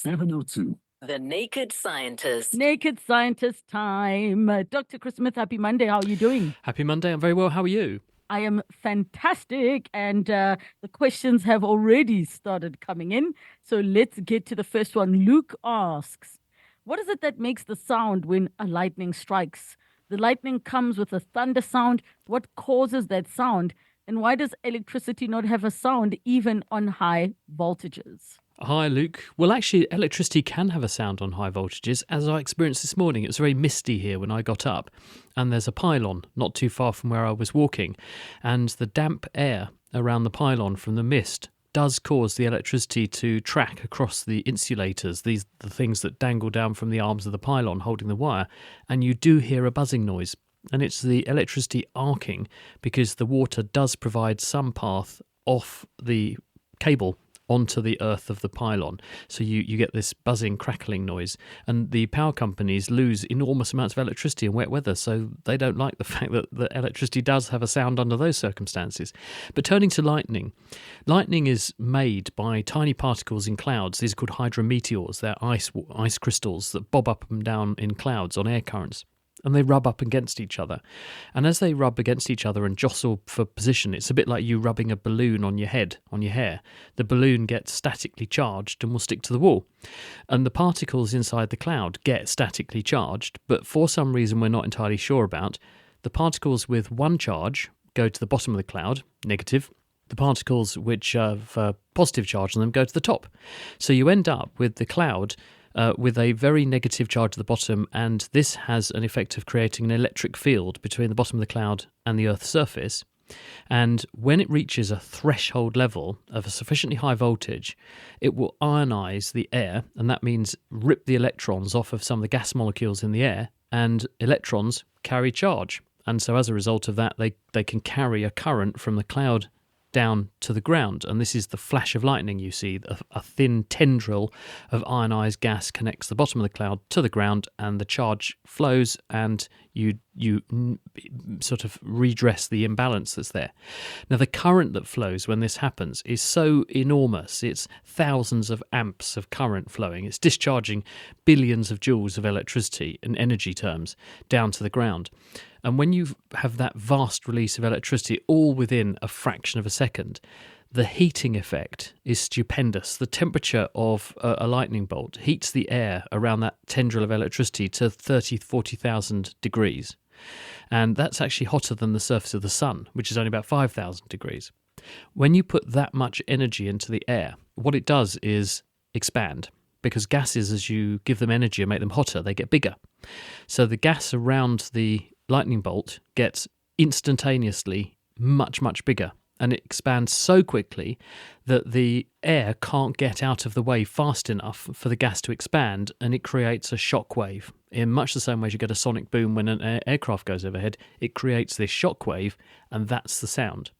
702. The Naked Scientist. Naked Scientist time. Dr. Chris Smith, happy Monday. How are you doing? Happy Monday. I'm very well. How are you? I am fantastic, and the questions have already started coming in. So let's get to the first one. Luke asks, what is it that makes the sound when a lightning strikes? The lightning comes with a thunder sound. What causes that sound? And why does electricity not have a sound even on high voltages? Hi, Luke. Well, actually, electricity can have a sound on high voltages. As I experienced this morning, it was very misty here when I got up, and there's a pylon not too far from where I was walking, and the damp air around the pylon from the mist does cause the electricity to track across the insulators, the things that dangle down from the arms of the pylon holding the wire, and you do hear a buzzing noise. And it's the electricity arcing because the water does provide some path off the cable onto the earth of the pylon. So you get this buzzing, crackling noise. And the power companies lose enormous amounts of electricity in wet weather, so they don't like the fact that the electricity does have a sound under those circumstances. But turning to lightning, lightning is made by tiny particles in clouds. These are called hydrometeors. They're ice crystals that bob up and down in clouds on air currents. And they rub up against each other. And as they rub against each other and jostle for position, it's a bit like you rubbing a balloon on your head, on your hair. The balloon gets statically charged and will stick to the wall. And the particles inside the cloud get statically charged, but for some reason we're not entirely sure about, the particles with one charge go to the bottom of the cloud, negative. The particles which have a positive charge on them go to the top. So you end up with the cloud with a very negative charge at the bottom, and this has an effect of creating an electric field between the bottom of the cloud and the Earth's surface. And when it reaches a threshold level of a sufficiently high voltage, it will ionize the air, and that means rip the electrons off of some of the gas molecules in the air, and electrons carry charge. And so as a result of that, they can carry a current from the cloud down to the ground, and this is the flash of lightning you see. A thin tendril of ionized gas connects the bottom of the cloud to the ground, and the charge flows, and you sort of redress the imbalance that's there. Now, the current that flows when this happens is so enormous. It's thousands of amps of current flowing. It's discharging billions of joules of electricity in energy terms down to the ground. And when you have that vast release of electricity all within a fraction of a second, the heating effect is stupendous. The temperature of a lightning bolt heats the air around that tendril of electricity to 40,000 degrees. And that's actually hotter than the surface of the sun, which is only about 5,000 degrees. When you put that much energy into the air, what it does is expand. Because gases, as you give them energy and make them hotter, they get bigger. So the gas around the lightning bolt gets instantaneously much, much bigger. And it expands so quickly that the air can't get out of the way fast enough for the gas to expand, and it creates a shock wave. In much the same way as you get a sonic boom when an aircraft goes overhead, it creates this shock wave, and that's the sound.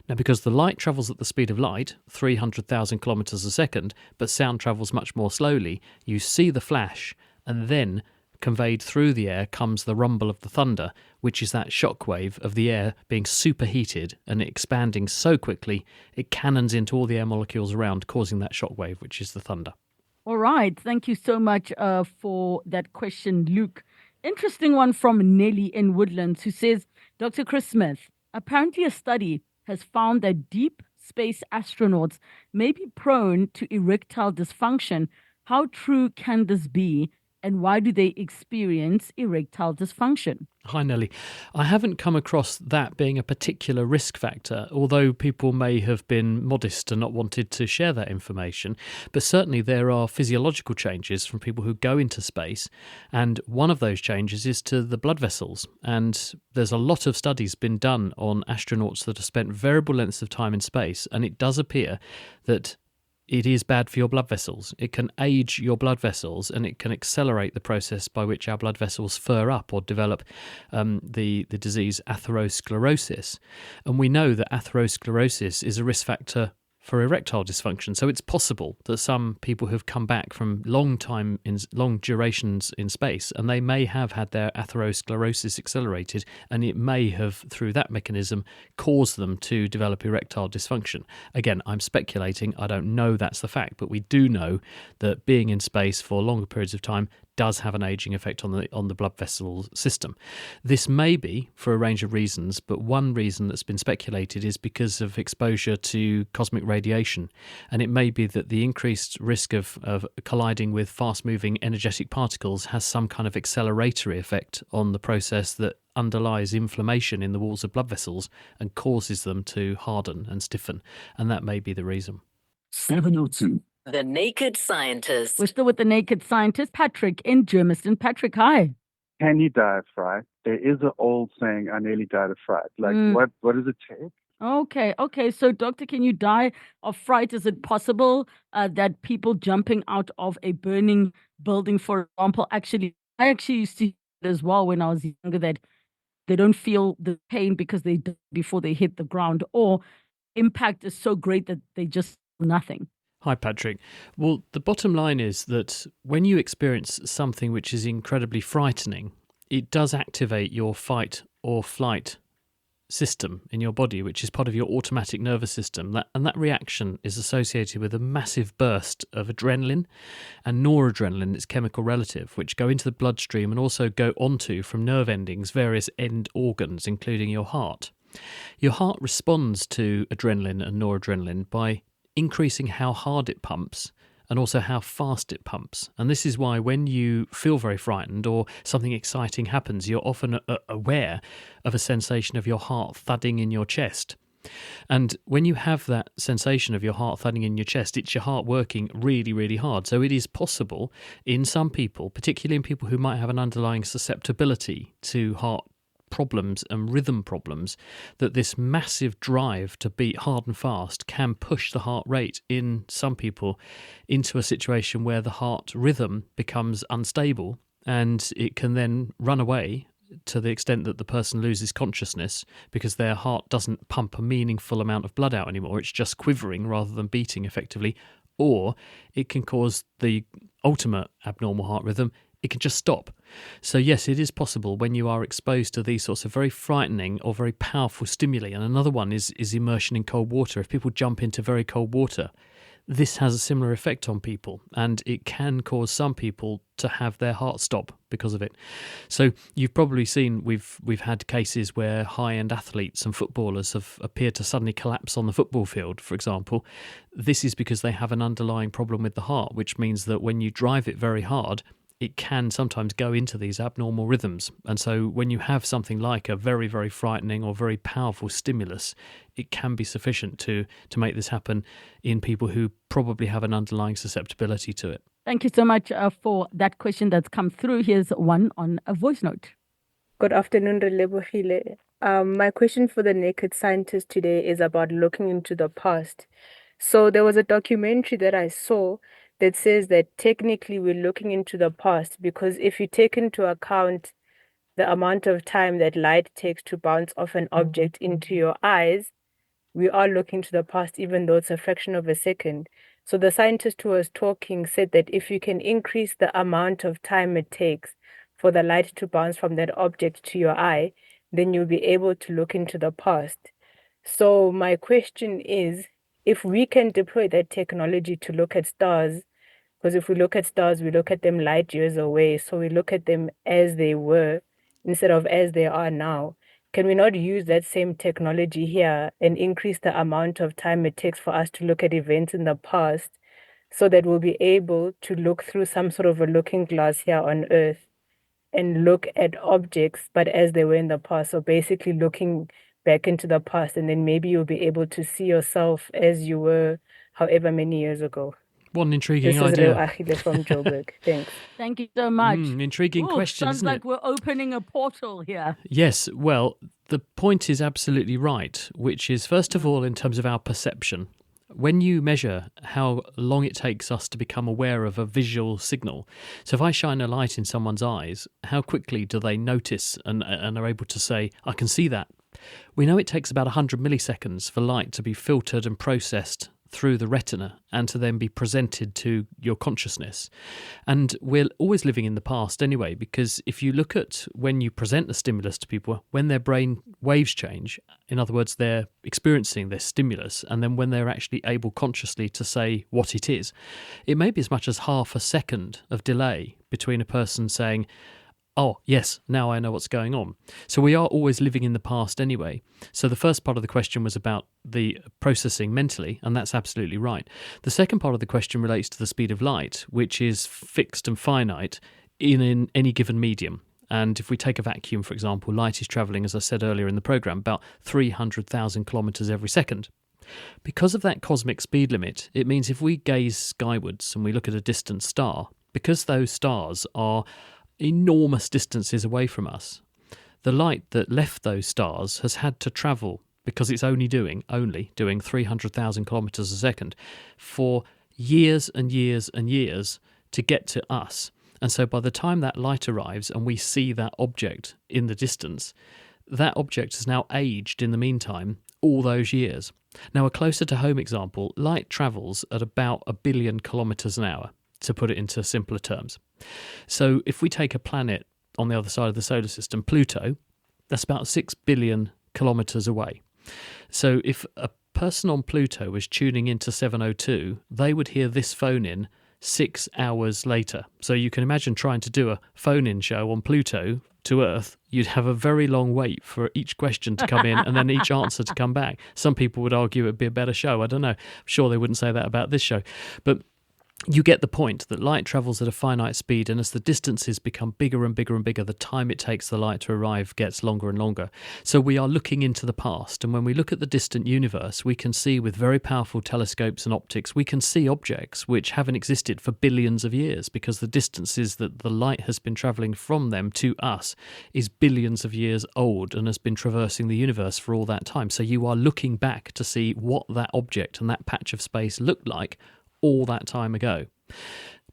Now, because the light travels at the speed of light, 300,000 kilometres a second, but sound travels much more slowly, you see the flash, and then conveyed through the air comes the rumble of the thunder, which is that shockwave of the air being superheated and expanding so quickly it cannons into all the air molecules around, causing that shockwave, which is the thunder. All right. Thank you so much for that question, Luke. Interesting one from Nelly in Woodlands, who says, Dr. Chris Smith, apparently a study has found that deep space astronauts may be prone to erectile dysfunction. How true can this be? And why do they experience erectile dysfunction? Hi, Nelly. I haven't come across that being a particular risk factor, although people may have been modest and not wanted to share that information. But certainly there are physiological changes from people who go into space, and one of those changes is to the blood vessels. And there's a lot of studies been done on astronauts that have spent variable lengths of time in space, and it does appear that it is bad for your blood vessels. It can age your blood vessels, and it can accelerate the process by which our blood vessels fur up or develop the disease atherosclerosis. And we know that atherosclerosis is a risk factor for erectile dysfunction. So it's possible that some people have come back from long durations in space, and they may have had their atherosclerosis accelerated, and it may have, through that mechanism, caused them to develop erectile dysfunction. Again, I'm speculating. I don't know that's the fact, but we do know that being in space for longer periods of time does have an aging effect on the blood vessel system. This may be for a range of reasons, but one reason that's been speculated is because of exposure to cosmic radiation. And it may be that the increased risk of colliding with fast-moving energetic particles has some kind of acceleratory effect on the process that underlies inflammation in the walls of blood vessels and causes them to harden and stiffen. And that may be the reason. 702. The Naked Scientist. We're still with the Naked Scientist, Patrick in Germiston. Patrick, hi. Can you die of fright? There is an old saying, I nearly died of fright. Like, what does it take? Okay. So, doctor, can you die of fright? Is it possible that people jumping out of a burning building, for example, I actually used to hear it as well when I was younger, that they don't feel the pain because they die before they hit the ground, or impact is so great that they just feel nothing. Hi, Patrick. Well, the bottom line is that when you experience something which is incredibly frightening, it does activate your fight or flight system in your body, which is part of your automatic nervous system. And that reaction is associated with a massive burst of adrenaline and noradrenaline, its chemical relative, which go into the bloodstream and also go onto, from nerve endings, various end organs, including your heart. Your heart responds to adrenaline and noradrenaline by increasing how hard it pumps and also how fast it pumps. And this is why when you feel very frightened or something exciting happens, you're often aware of a sensation of your heart thudding in your chest. And when you have that sensation of your heart thudding in your chest, it's your heart working really, really hard. So it is possible in some people, particularly in people who might have an underlying susceptibility to heart problems and rhythm problems, that this massive drive to beat hard and fast can push the heart rate in some people into a situation where the heart rhythm becomes unstable, and it can then run away to the extent that the person loses consciousness because their heart doesn't pump a meaningful amount of blood out anymore. It's just quivering rather than beating effectively. Or it can cause the ultimate abnormal heart rhythm. It can just stop. So yes, it is possible when you are exposed to these sorts of very frightening or very powerful stimuli. And another one is immersion in cold water. If people jump into very cold water, this has a similar effect on people, and it can cause some people to have their heart stop because of it. So you've probably seen we've had cases where high-end athletes and footballers have appeared to suddenly collapse on the football field, for example. This is because they have an underlying problem with the heart, which means that when you drive it very hard, it can sometimes go into these abnormal rhythms. And so when you have something like a very, very frightening or very powerful stimulus, it can be sufficient to make this happen in people who probably have an underlying susceptibility to it. Thank you so much for that question that's come through. Here's one on a voice note. Good afternoon, Relebohile. My question for the Naked Scientist today is about looking into the past. So there was a documentary that I saw that says that technically we're looking into the past, because if you take into account the amount of time that light takes to bounce off an object into your eyes, we are looking to the past, even though it's a fraction of a second. So the scientist who was talking said that if you can increase the amount of time it takes for the light to bounce from that object to your eye, then you'll be able to look into the past. So my question is, if we can deploy that technology to look at stars, because if we look at stars, we look at them light years away, so we look at them as they were instead of as they are now. Can we not use that same technology here and increase the amount of time it takes for us to look at events in the past so that we'll be able to look through some sort of a looking glass here on Earth and look at objects, but as they were in the past? So basically looking back into the past, and then maybe you'll be able to see yourself as you were however many years ago. What an intriguing This is idea. Reo Achille from Joburg. Thanks. Thank you so much. Intriguing question, sounds isn't like it? we're opening a portal here. Yes, well, the point is absolutely right, which is, first of all, in terms of our perception. When you measure how long it takes us to become aware of a visual signal, so if I shine a light in someone's eyes, how quickly do they notice and are able to say, I can see that? We know it takes about 100 milliseconds for light to be filtered and processed through the retina and to then be presented to your consciousness. And we're always living in the past anyway, because if you look at when you present the stimulus to people, when their brain waves change, in other words, they're experiencing this stimulus, and then when they're actually able consciously to say what it is, it may be as much as half a second of delay between a person saying, oh, yes, now I know what's going on. So we are always living in the past anyway. So the first part of the question was about the processing mentally, and that's absolutely right. The second part of the question relates to the speed of light, which is fixed and finite in any given medium. And if we take a vacuum, for example, light is travelling, as I said earlier in the programme, about 300,000 kilometres every second. Because of that cosmic speed limit, it means if we gaze skywards and we look at a distant star, because those stars are enormous distances away from us, the light that left those stars has had to travel, because it's only doing 300,000 kilometres a second, for years and years and years to get to us. And so by the time that light arrives and we see that object in the distance, that object has now aged in the meantime all those years. Now, a closer to home example, light travels at about 1 billion kilometres an hour, to put it into simpler terms. So if we take a planet on the other side of the solar system, Pluto, that's about 6 billion kilometres away. So if a person on Pluto was tuning into 702, they would hear this phone-in 6 hours later. So you can imagine trying to do a phone-in show on Pluto to Earth. You'd have a very long wait for each question to come in and then each answer to come back. Some people would argue it'd be a better show. I don't know. I'm sure they wouldn't say that about this show. But you get the point that light travels at a finite speed, and as the distances become bigger and bigger and bigger, the time it takes the light to arrive gets longer and longer. So we are looking into the past, and when we look at the distant universe, we can see with very powerful telescopes and optics, we can see objects which haven't existed for billions of years, because the distances that the light has been travelling from them to us is billions of years old and has been traversing the universe for all that time. So you are looking back to see what that object and that patch of space looked like all that time ago.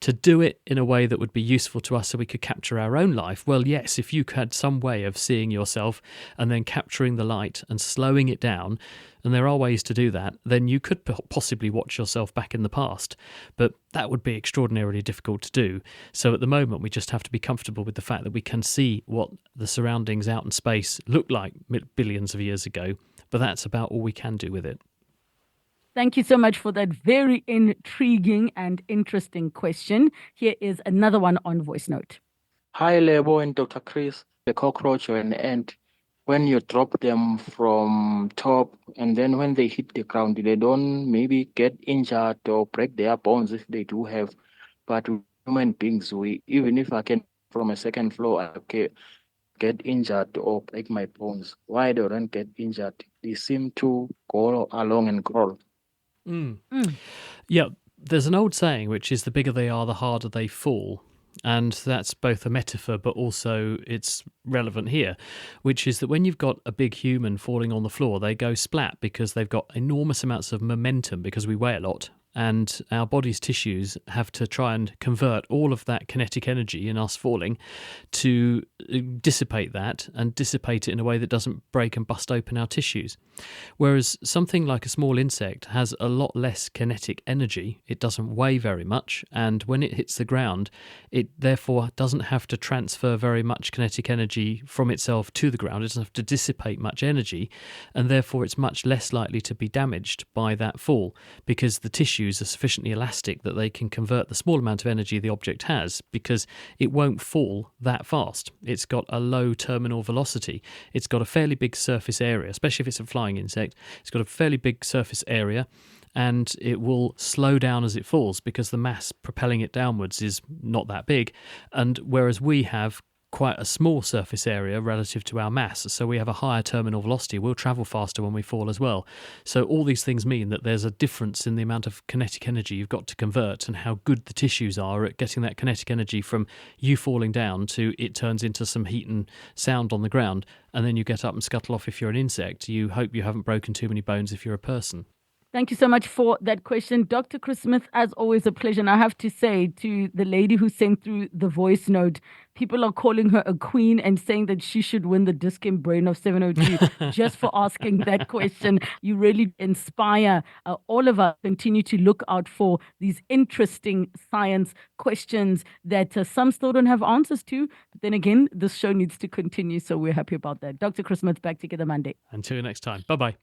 To do it in a way that would be useful to us so we could capture our own life, well, yes, if you had some way of seeing yourself and then capturing the light and slowing it down, and there are ways to do that, then you could possibly watch yourself back in the past. But that would be extraordinarily difficult to do. So at the moment, we just have to be comfortable with the fact that we can see what the surroundings out in space look like billions of years ago, but that's about all we can do with it. Thank you so much for that very intriguing and interesting question. Here is another one on voice note. Hi, Lebo and Dr. Chris. The cockroach or an ant, when you drop them from top and then when they hit the ground, they don't maybe get injured or break their bones if they do have. But human beings, even if I can from a second floor, I can get injured or break my bones. Why they don't get injured? They seem to go along and crawl. Yeah, there's an old saying which is the bigger they are, the harder they fall. And that's both a metaphor, but also it's relevant here, which is that when you've got a big human falling on the floor, they go splat because they've got enormous amounts of momentum because we weigh a lot. And our body's tissues have to try and convert all of that kinetic energy in us falling to dissipate that and dissipate it in a way that doesn't break and bust open our tissues. Whereas something like a small insect has a lot less kinetic energy. It doesn't weigh very much, and when it hits the ground, it therefore doesn't have to transfer very much kinetic energy from itself to the ground. It doesn't have to dissipate much energy, and therefore it's much less likely to be damaged by that fall, because the tissues are sufficiently elastic that they can convert the small amount of energy the object has, because it won't fall that fast. It's got a low terminal velocity. It's got a fairly big surface area, especially if it's a flying insect. It's got a fairly big surface area, and it will slow down as it falls because the mass propelling it downwards is not that big. And whereas we have quite a small surface area relative to our mass, so we have a higher terminal velocity, we'll travel faster when we fall as well. So all these things mean that there's a difference in the amount of kinetic energy you've got to convert and how good the tissues are at getting that kinetic energy from you falling down to it turns into some heat and sound on the ground, and then you get up and scuttle off if you're an insect. You hope you haven't broken too many bones if you're a person. Thank you so much for that question. Dr. Chris Smith, as always, a pleasure. And I have to say to the lady who sent through the voice note, people are calling her a queen and saying that she should win the Disc in Brain of 702 just for asking that question. You really inspire all of us. Continue to look out for these interesting science questions that some still don't have answers to. But then again, this show needs to continue. So we're happy about that. Dr. Chris Smith, back together Monday. Until next time. Bye-bye.